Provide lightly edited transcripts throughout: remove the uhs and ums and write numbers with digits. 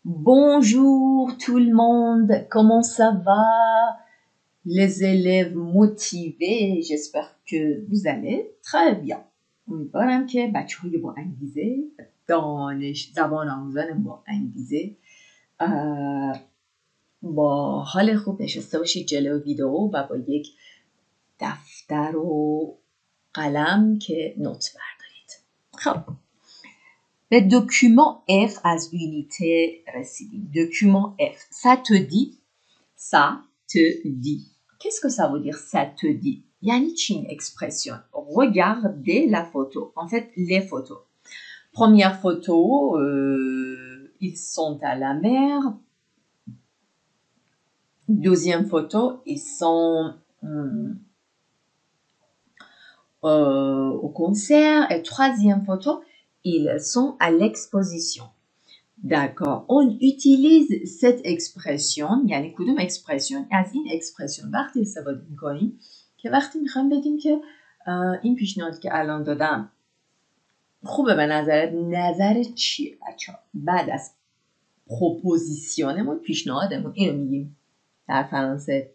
Bonjour tout le monde, comment ça va? Les élèves motivés, j'espère que vous allez très bien. امیدوارم که بچه‌های با انگیزه دانش زبان آموزان با انگیزه با حال خوب نشسته باشید جلو ویدیو و با یک دفتر و قلم که نوت بردارید. خب به دکومان F از یونیته رسیدیم. دکومان F. Ça te dit. Ça te dit. Qu'est-ce que ça veut dire ça te dit? یعنی چی این expression? Regardez la photo. En fait, les photos. Première photo, ils sont à la mer. Deuxième photo, ils sont au concert. Et troisième photo, ils sont à l'exposition. D'accord. On utilise cette expression یعنی کدوم expression از این expression وقتی استفاده میکنیم که وقتی میخوایم بگیم که این پیشنهادی که الان دادم خوبه به نظرت نظرت چیه بچه‌ها بعد از پروپوزیسیونمون پیشنهادمون اینو میگیم در فرانسه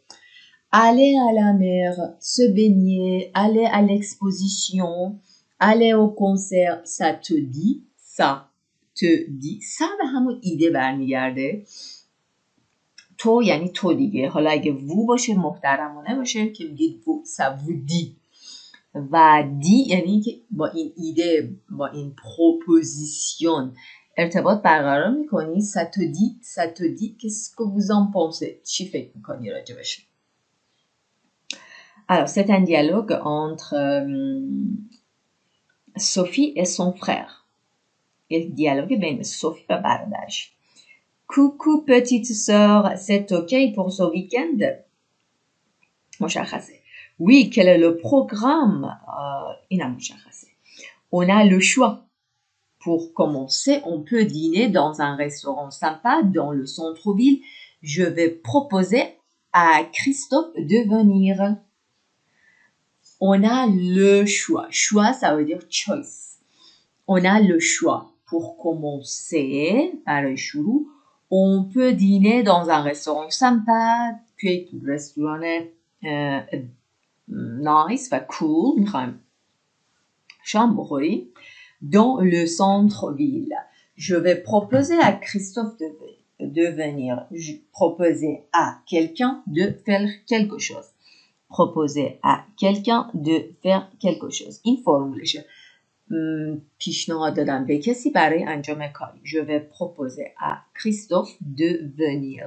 aller à la mer se baigner aller à l'exposition aller au concert ça te dit ça te dit ça به همون ایده برمیگرده تو یعنی تو دیگه حالا اگه وو باشه محترمانه باشه که میگید وو ça vous dit و دی یعنی که با این ایده با این پروپوزیسیون ارتباط برقرار میکنی ça te dit qu'est-ce que vous en pensez چی فکر میکنی راجبش alors c'est un dialogue entre Sophie et son frère یک دیالوگ بین صوفی و برادرش. Coucou petite sœur, c'est ok pour ce week-end? مشخصه. Oui, quel est le programme? اینم مشخصه. On a le choix. Pour commencer, on peut dîner dans un restaurant sympa dans le centre-ville. Je vais proposer à Christophe de venir. On a le choix. Choix, ça veut dire choice. On a le choix. Pour commencer, برای شروع, on peut dîner dans un restaurant sympa, توی رستوران nice و cool, میخوایم شام بخوریم, dans le centre-ville. Je vais proposer à Christophe de venir. Proposer à quelqu'un de faire quelque chose. Proposer à quelqu'un de faire quelque chose. این فرمولشه. پیشنهاد دادم به کسی برای انجام کاری. Je vais proposer à Christophe de venir.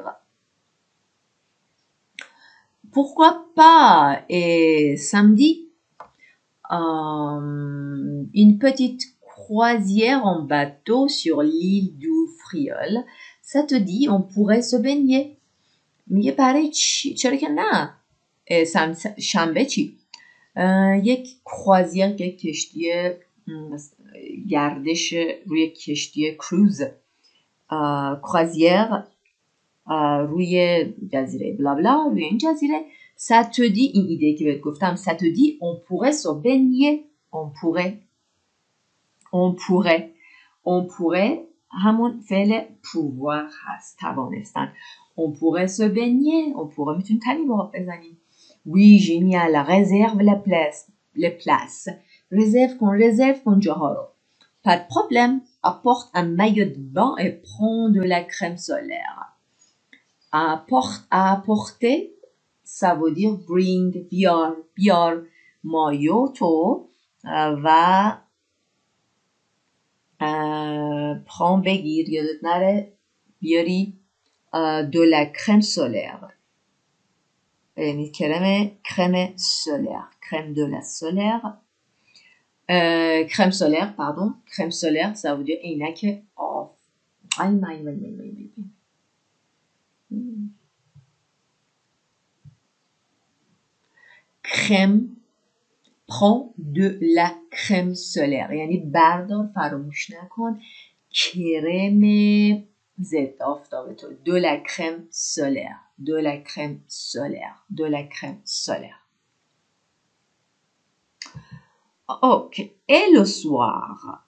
Pourquoi pas et samedi une petite croisière en bateau sur l'île du Frioul. Ça te dit on pourrait se baigner. میگه برای چی؟ چرا که نه؟ شنبه چی؟ یک کروازیر یک کشتی گردش روی کشتی کروز کروازیر روی جزیره بلا بلا روی این جزیره ça te dit این ایده که بهت گفتم ça te dit on pourrait se baigner on pourrait همون فعل pouvoir هست توانستن on pourrait se baigner on pourrait میتونیم تنی بزنیم oui génial réserve les places réserve کن جاها رو pas de problème apporte un maillot de bain et prends de la crème solaire apporter ça veut dire bring بیار مایو تو و prends بگیر یادت نره بیاری de la crème solaire یعنی crème solaire crème de la solaire crème solaire pardon crème solaire ça veut dire عینک آف crème prends de la crème solaire یعنی بردار فراموش نکن کرم ضد آفتاب تو de la crème solaire de la crème solaire de la crème solaire ok et le soir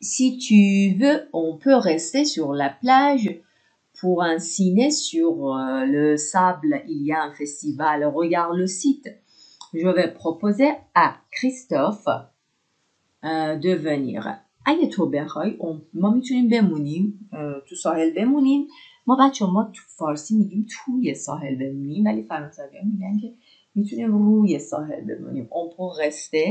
si tu veux on peut rester sur la plage pour un ciné sur le sable, il y a un festival, regarde le site. Je vais proposer à Christophe de venir. اگه تو بخوای ما میتونیم بمونیم تو ساحل بمونیم. ما بچه ما تو فارسی میگیم توی ساحل بمونیم، ولی فرانسوی ها میگن که میتونیم روی ساحل بمونیم. On peut rester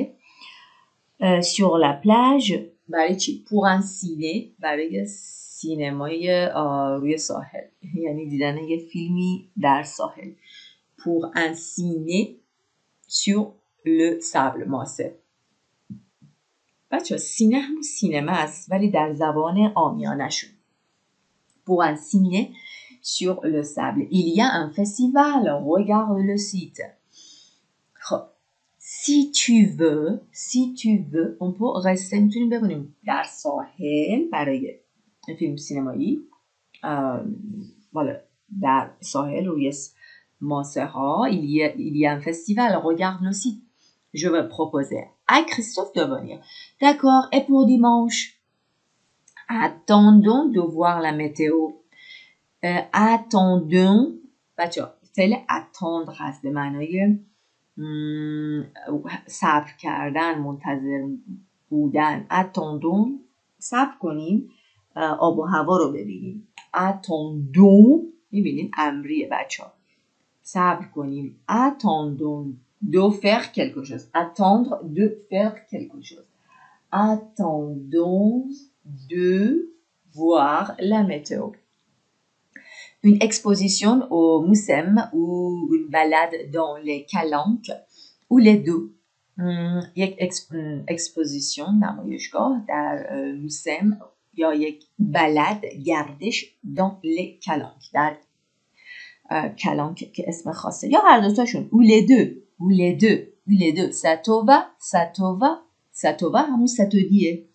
sur la plage. برای چی؟ pour un ciné، برای سینمای روی ساحل، یعنی دیدن یه فیلمی در ساحل. pour un ciné sur le sable ماسه. بچه سینه همون سینما است ولی در زبان عامیانه شون. pour un ciné sur le sable il y a un festival, regarde le site. خب si tu veux on peut rester، میتونیم بمونیم در ساحل برای فیلم سینمایی، در ساحل روی ماسه ها. il y a un festival, regarde le site. Je vais proposer à Christophe de venir. D'accord. Et pour dimanche, attendons de voir la météo. attendons بچه فعل attendre هست به معنای صبر کردن، منتظر بودن. attendons صبر کنیم، آب و هوا رو ببینیم. attendons میبینیم امریه بچه ها، صبر کنیم. attendons de faire quelque chose. attendre de faire quelque chose. attendons de voir la météo. Une exposition au Mucem ou une balade dans les calanques ou les deux. یک اکسپوزیشن، نمایشگاه در موسم یا یک بلد، گردش dans les calanques، در کلانک که اسم خاصه، یا هر دوتاشون. ou les deux. ça te va همون ستودیه،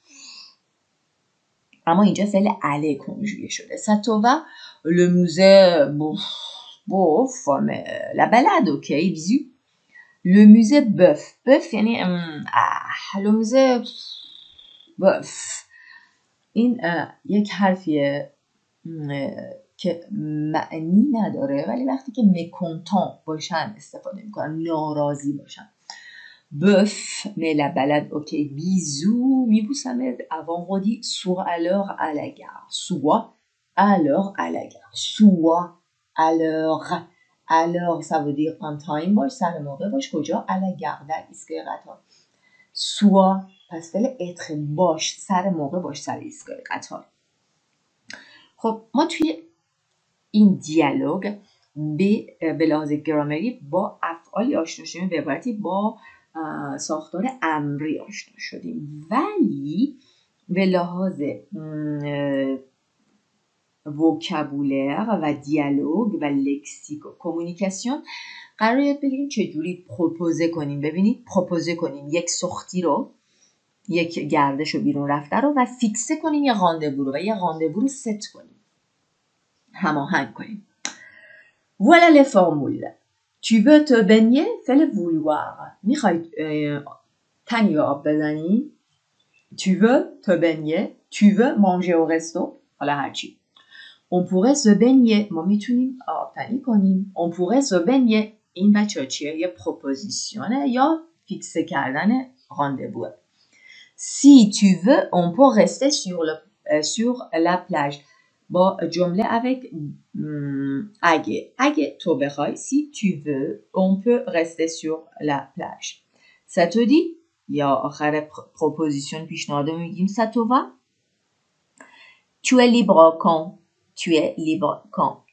اما اینجا فعل اله کنجویه شده. ça te va le musée bof mais la balade ok bisous. le musée boeuf یعنی le musée boeuf. این یک حرفیه که معنی نداره ولی وقتی که mécontent باشن استفاده میکنن، ناراضی باشن. boeuf mais la balade ok bisous میبوسمت. avant redit soit à l'heure à la gare. soit à l'heure à la gare. soit à l'heure ça veut dire on time باش، سر موقع باش. کجا؟ à la gare، در ایستگاه قطار. soit پس فعل être باش، سر موقع باش سر ایستگاه قطار. خب ما توی این دیالوگ به لحاظ گرامری با افعالی آشنا شدیم، به عبارتی با ساختار امری آشنا شدیم، ولی به لحاظ وکابولر و دیالوگ و لکسیک و کمونیکاسیون قرار یاد بگیریم چجوری پروپوزه کنیم. ببینید پروپوزه کنیم یک سختی رو، یک گردش رو، بیرون رفته رو، و فیکسه کنیم یه راندوو رو، و یه راندوو رو ست کنیم، هماهنگ کنیم. Voilà les formules. Tu veux te baigner؟ فعل vouloir. میخوای تنی به آب بزنی؟ Tu veux te baigner. Tu veux manger au resto. حالا هرچی. On pourrait se baigner. ما میتونیم آب تنی کنیم. On pourrait se baigner. این بچه چیه؟ یه پروپوزیشنه یا فیکسه کردن راندووه. Si tu veux, on peut rester sur la plage. با جمله avec اگه تو بخوای. si tu veux, on peut rester sur la plage. ça te dit؟ یا آخر پروپوزیشن پیشنهاد میگیم ça te va؟ tu es libre quand؟ tu es libre quand؟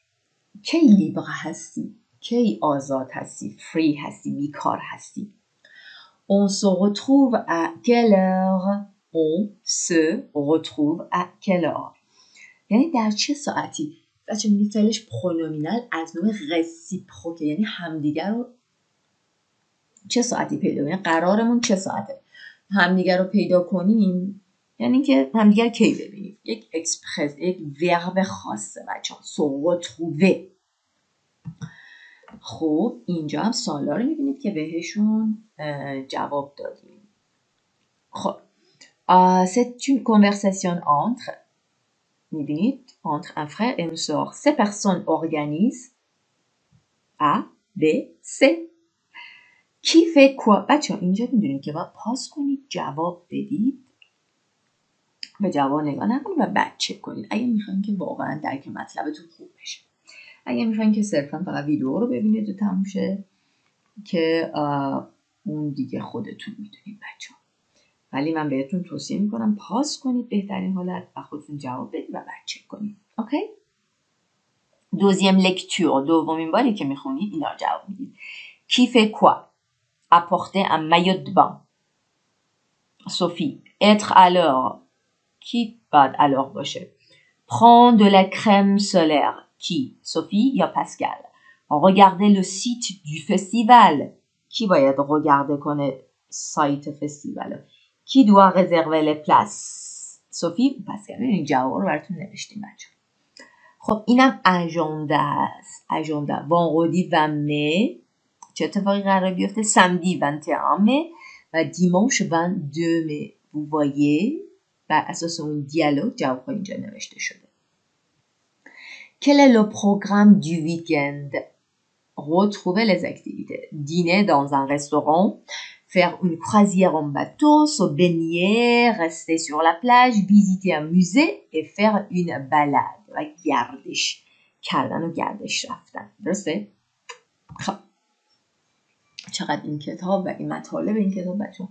کی لیبر هستی؟ کی آزاد هستی؟ فری هستی؟ بیکار هستی؟ on se retrouve à quelle heure؟ on se retrouve à quelle heure؟ یعنی در چه ساعتی؟ بچه میگه فعلش پرونومینال از نوع رسیپروکه، یعنی همدیگر رو چه ساعتی پیدا کنیم، قرارمون چه ساعته، همدیگر رو پیدا کنیم، یعنی که همدیگر کی ببینیم. یک اکسپرس، یک ورب خاصه بچه ها. se retrouver. خب اینجا هم سوالا رو میبینید که بهشون جواب دادیم. خب c'est une conversation entre میبینید entre un frère et une sœur سه personnes organisent A B C کی fait quoi بچه ها اینجا میدونید که باید پاس کنید جواب بدید به جواب نگاه نکنید و بعد چک کنید اگه میخواین که واقعا درک مطلبتون خوب بشه اگه میخواین که صرفا فقط ویدیو رو ببینید و تموم شه که اون دیگه خودتون میدونید بچه ها ولی من بهتون توصیه میکنم پاس کنید بهترین حالت و خودتون جواب بدید و بعد چک کنید اوکی دوزیم لکتور دومین باری که میخونید اینا رو جواب میدید کی fait quoi apporter un maillot de bain Sophie être à l'heure کی باید à l'heure باشه prendre de la crème solaire کی Sophie یا Pascal regarder le site du festival کی باید regarder کنه سایت فستیوال کی doit réserver les places Sophie و Pascal این جواب رو براتون نوشتیم بچه خب اینم اژاندا است اژاندا vendredi 20 می چه اتفاقی قرار بیفته samedi 21 می و dimanche 22 می vous voyez بر اساس اون دیالوگ جواب اینجا نوشته شده Quel est le programme du week-end Retrouver les activités. Dîner dans un restaurant, faire une croisière en bateau, se baigner, rester sur la plage, visiter un musée et faire une balade. و گردش کردن و گردش رفتن. درسته؟ خب چقدر این کتاب و این مطالب این کتاب بچه‌ها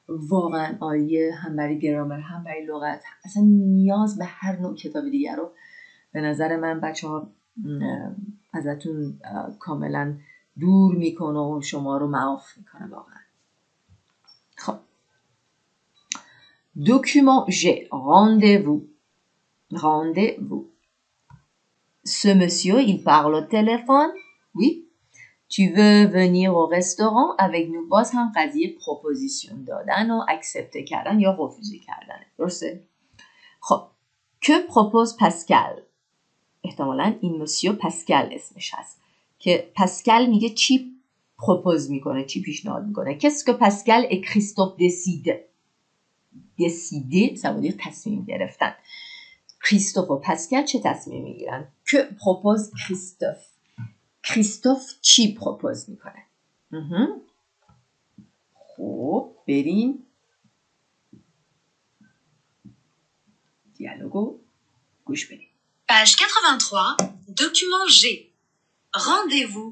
واقعا عالیه هم برای گرامر هم برای لغت اصلا نیاز به هر نوع کتاب دیگر رو به نظر من بچه‌ها ازتون کاملا دور میکنه و شما رو معاف میکنه واقعا خب document G rendez-vous ce monsieur il parle au téléphone oui tu veux venir au restaurant avec nous باز هم قضیه پروپوزیشن دادن و اکسپت کردن یا رفوزی کردن درسته خب que propose Pascal احتمالاً این مسیو پاسکال اسمش هست که پاسکال میگه چی پروپوز میکنه چی پیشنهاد میکنه qu'est-ce que Pascal et Christophe décider ça veut dire تصمیم گرفتن کریستوف و پاسکال چه تصمیم میگیرن que propose کریستوف چی پروپوز میکنه خب بریم دیالوگو گوش بدیم Page 83, document G. Rendez-vous.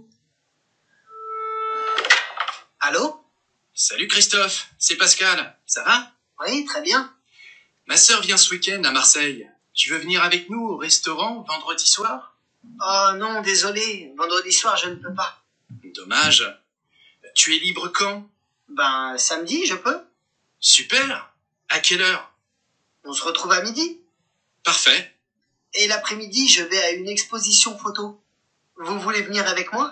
Allô? Salut Christophe, c'est Pascal, ça va? Oui, très bien. Ma sœur vient ce week-end à Marseille. Tu veux venir avec nous au restaurant vendredi soir? Oh non, désolé, vendredi soir je ne peux pas. Dommage. Tu es libre quand? Ben, samedi, je peux. Super. À quelle heure? On se retrouve à midi. Parfait. Et l'après-midi, je vais à une exposition photo. Vous voulez venir avec moi?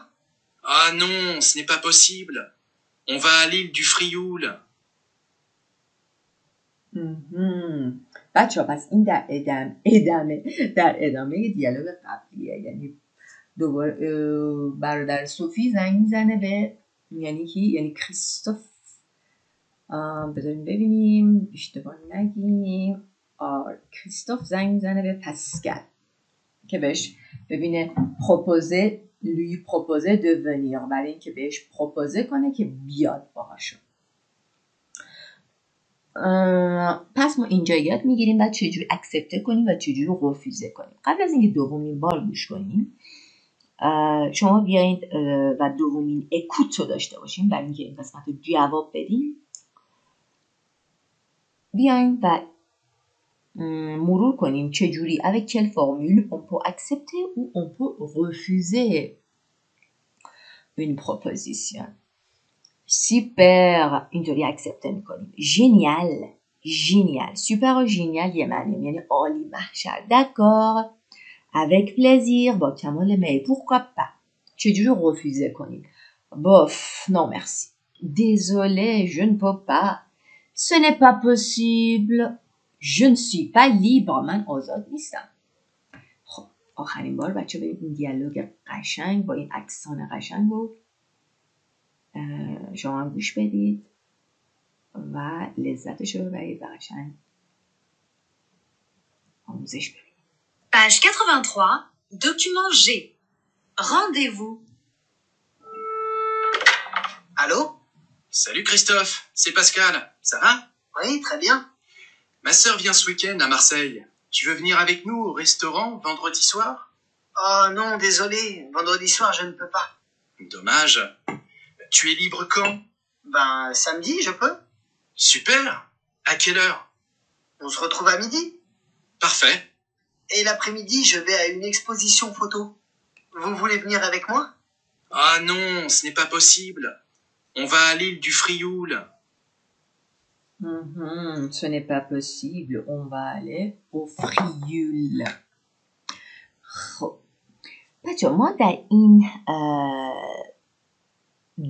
Ah non, ce n'est pas possible. On va à l'île du Frioul. بچه ها پس این در ادامه دیالوگ قبلیه یعنی دوباره برادر صوفی زنگ میزنه به یعنی کی؟ یعنی کریستوف بذاریم ببینیم اشتباه نگیم کریستوف زنگ میزنه به پاسکال که بهش ببینه پروپوزه لوی پروپوزه دو ونیر برای اینکه بهش پروپوزه کنه که بیاد باهاشون پس ما اینجا یاد میگیریم و چجوری اکسپت کنیم و چجوری رفیوزه کنیم قبل از اینکه دومین بار گوش کنیم شما بیایید و دومین اکوت رو داشته باشیم برای اینکه این قسمت رو جواب بدیم بیاییم و مرور کنیم چجوری avec quelle formule on peut accepter ou on peut refuser une proposition super اینطوری اکسپت میکنیم ژنیال سوپر و ژنیال یه معنی یعنی عالی محشر d'accord avec plaisir با کمال میل pourquoi pas چجوری رفوزه کنیم bof non merci désolé je ne peux pas ce n'est pas possible je ne suis pas libre من آزاد نیستم خب آخرین بار بچه به این دیالوگ قشنگ با این اکسان قشنگ رو شما هم گوش بدید و لذتش رو ببرید و قشنگ آموزش ببینید Page 83, document G. Rendez-vous. Allô? Salut Christophe, c'est Pascal. Ça va? Oui, très bien. Ma sœur vient ce week-end à Marseille. Tu veux venir avec nous au restaurant vendredi soir? Oh non, désolé. Vendredi soir, je ne peux pas. Dommage. Tu es libre quand? Ben, samedi, je peux. Super. À quelle heure? On se retrouve à midi. Parfait. Et l'après-midi, je vais à une exposition photo. Vous voulez venir avec moi? Ah non, ce n'est pas possible. On va à l'île du Frioul. Ce n'est pas possible. On va aller au Frioul. خب بچه ما در این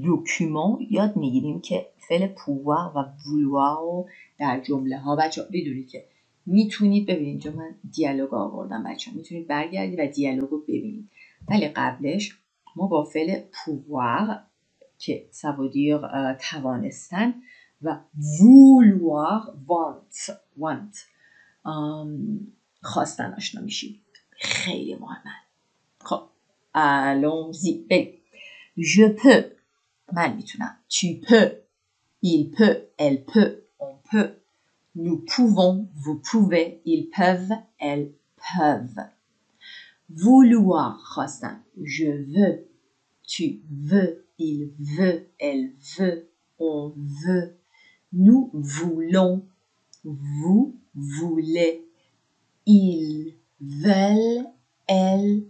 دکومان یاد میگیریم که فعل پووار و وولوار رو در جمله ها بچه بدونید که میتونید ببینید. اینجا من دیالوگ آوردم بچه میتونید برگردید و دیالوگ رو ببینید، ولی قبلش ما با فعل پووار که سوادیر توانستن و وولوار وانت خواستن آشنا میشید. خیلی مهمه. خب allons-y. بریم. Je peux. من میتونم. Tu peux. Il peut. Elle peut. On peut. Nous pouvons. Vous pouvez. Ils peuvent. Elles peuvent. Vouloir خواستن. Je veux. Tu veux. Il veut. Elle veut. On veut. Nous voulons. Vous voulez. Ils veulent. Elles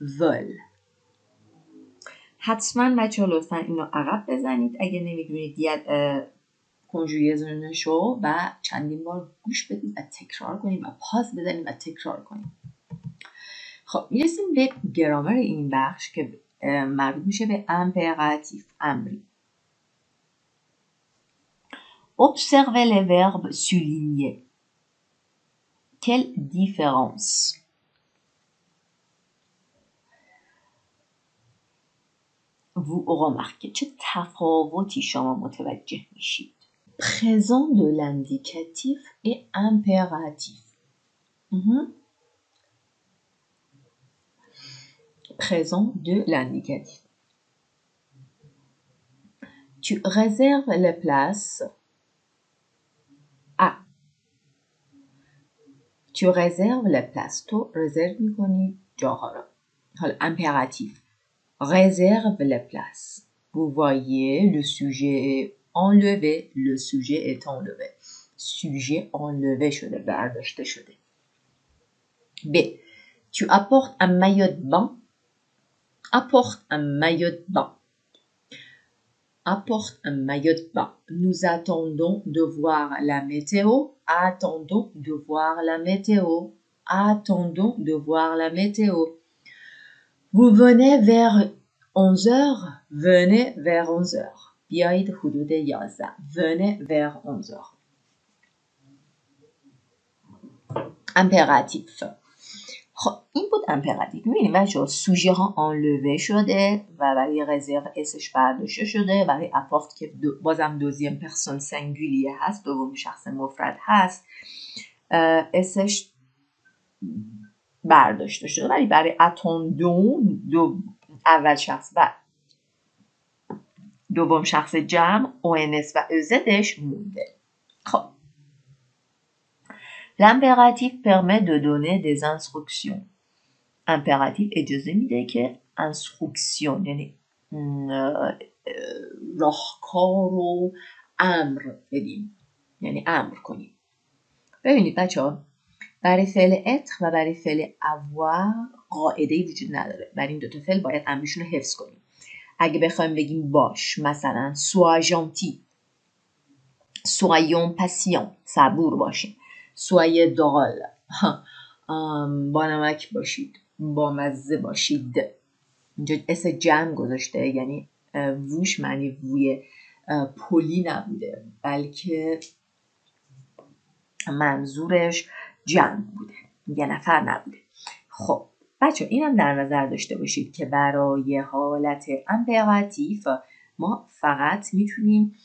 veulent. حتما بچه ها لطفا اینو عقب بزنید اگه نمیدونید کنجویزنشو و چندین بار گوش بدید و تکرار کنید و پاس بزنید و تکرار کنید. خب میرسیم به گرامر این بخش که مربوط میشه به امپراتیف، امری. Observez les verbes soulignés. Quelle différence? vous remarquez چه تفاوتی شما متوجه میشید. Présent de l'indicatif et impératif. Présent de l'indicatif. Tu réserves les places à. Tu réserves les places. تو رزرو میکنی جاها را. حالا impératif. Réserve les places. Vous voyez, le sujet est enlevé. Le sujet est enlevé. Sujet enlevé شده. برداشته شده. B. Tu apportes un maillot de bain. Apporte un maillot de bain. Apporte un maillot de bain. Nous attendons de voir la météo. Attendons de voir la météo. Attendons de voir la météo. Vous venez vers 11h. Venez vers 11h. بیایید حدود 11. Venez vers 11h. Impératif. خب این بود امپراتیف. میبینیم بچه ها سوژه ها انلوه شده و برای رزرو اسش برداشته شده. برای اپارت که بازم دوزیم پرسون سنگولیه هست، دوم شخص مفرد هست، اسش برداشته شده. ولی برای اتوندون اول شخص و دوم شخص جمع اونس و ازدش مونده. خب l'impératif permet de donner des instructions. impératif اجازه میده که instruction یعنی راهکار و امر بدیم، یعنی امر کنیم. ببینید بچه ها برای فعل être و برای فعل avoir قاعده‌ای وجود نداره. برای این دوتا فعل باید امرشون رو حفظ کنیم. اگه بخوایم بگیم باش، مثلا sois gentil، soyons patients، صبور باشیم، soyez drôle، با نمک باشید، با مزه باشید. اینجا اس جمع گذاشته، یعنی ووش معنی ووی پلی نبوده بلکه منظورش جمع بوده، یه نفر نبوده. خب بچه اینم در نظر داشته باشید که برای حالت امپراتیف ما فقط میتونیم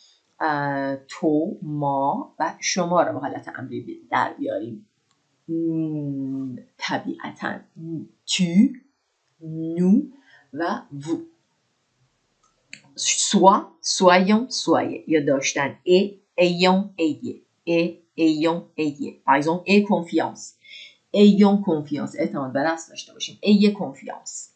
تو، ما و شما رو به حالت امری در بیاریم. طبیعتا tu nous و vous. Soit, soyons, soyez. یا داشتن ayons, ayez. ayons, ayez. Par exemple, aie confiance. ayons confiance. اعتماد به نفس داشته باشیم. ayez confiance.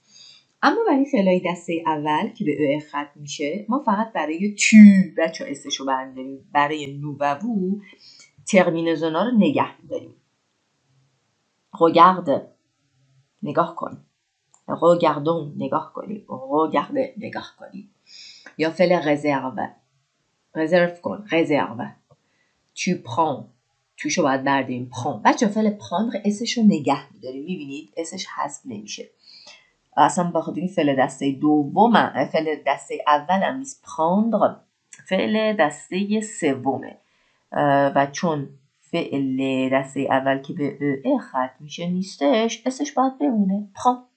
اما برای فعلای دسته اول که به او ختم میشه ما فقط برای tu بچه ها اسشو برمی‌داریم. برای nous و vous ترمینزونا رو نگه می‌داریم. regarde نگاه کن. regardons نگاه کنیم. regarde نگاه کنیم. یا فعل رزرو کن. رزرو. tu prends توشو باید برداریم prends. بچه فعل prendre اسش رو نگه می‌داریم. می‌بینید اسش حذف نمیشه. اصلا بخاطر این فعل دسته دوم فعل دسته اول هم نیست. prendre فعل دسته سومه و چون فعل دسته اول که به ا ختم میشه نیستش اسش باید بمونه prends.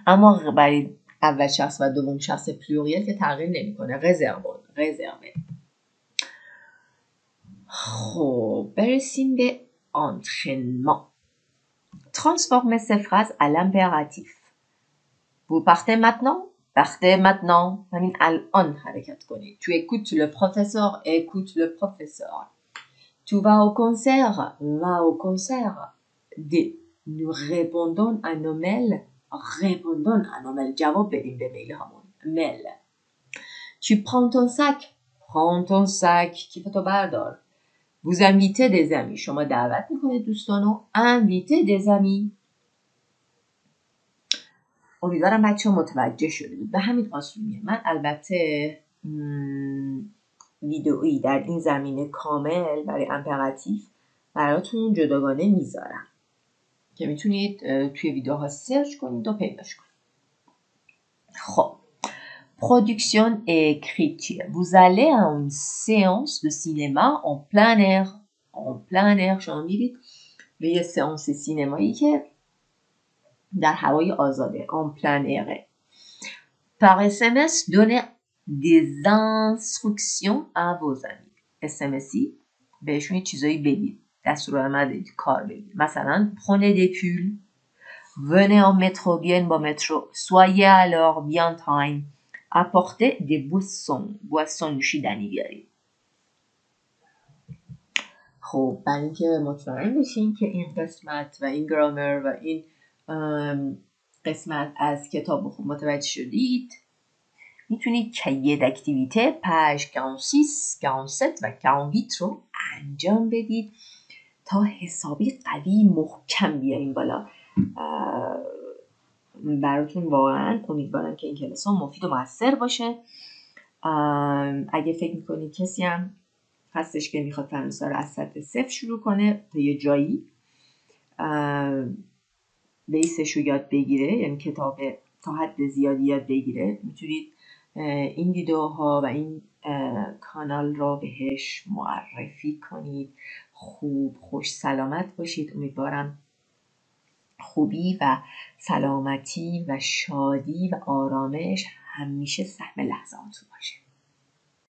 اما برای اول شخص و دوم شخص پلوریل که تغییر نمیکنه. رزرو. خب برسیم به entraînement. Transformez ces phrases à l'impératif. Vous partez maintenant? Partez maintenant. همین الان حرکت کنید. Tu écoutes le professeur. Écoute le professeur. Tu vas au concert. Va au concert. Nous répondons à nos mails. Répondons à nos mails. جواب بدیم به میل همون. mail. Tu prends ton sac. Prends ton sac. کیفتو بردار. Vous invitez des amis. شما دعوت میکنید دوستانو. invitez des amis. امیدوارم بچه ها متوجه شدید. به همین آسونیه. من البته ویدئویی در این زمینه کامل برای امپراتیف براتون جداگانه میذارم که میتونید توی ویدیوها سرچ کنید و پیداش کنید. خب production et écriture. Vous allez à une séance de cinéma en plein air. En plein air شما میرید به یه سئانس سینمایی که در هوای آزاده. En plein air. Par SMS, donnez des instructions à vos amis. SMSی بهشون یه چیزایی بگید. دستورالعمل بدید. کار بگید. مثلا prenez des pulls. Venez en métro. بیاین با مترو. Soyez à l'heure. Bien time. Apportez des boissons. Boissons نوشیدنی بیارید. خب برای اینکه مطمئن بشین که این قسمت و این گرامر و این قسمت از کتاب خوب متوجه شدید میتونید cahier d'activité page 46, 47 و 48 رو انجام بدید تا حسابی قوی محکم بیارین بالا. براتون واقعا امیدوارم که این کلاس ها مفید و موثر باشه. اگه فکر میکنید کسی هم هستش که میخواد فرانسه رو از سطح 0 شروع کنه تا یه جایی بیسش رو یاد بگیره، یعنی کتاب تا حد زیادی یاد بگیره، میتونید این ویدیوها و این کانال را بهش معرفی کنید. خوب خوش سلامت باشید. امیدوارم خوبی و سلامتی و شادی و آرامش همیشه سهم لحظاتون باشه.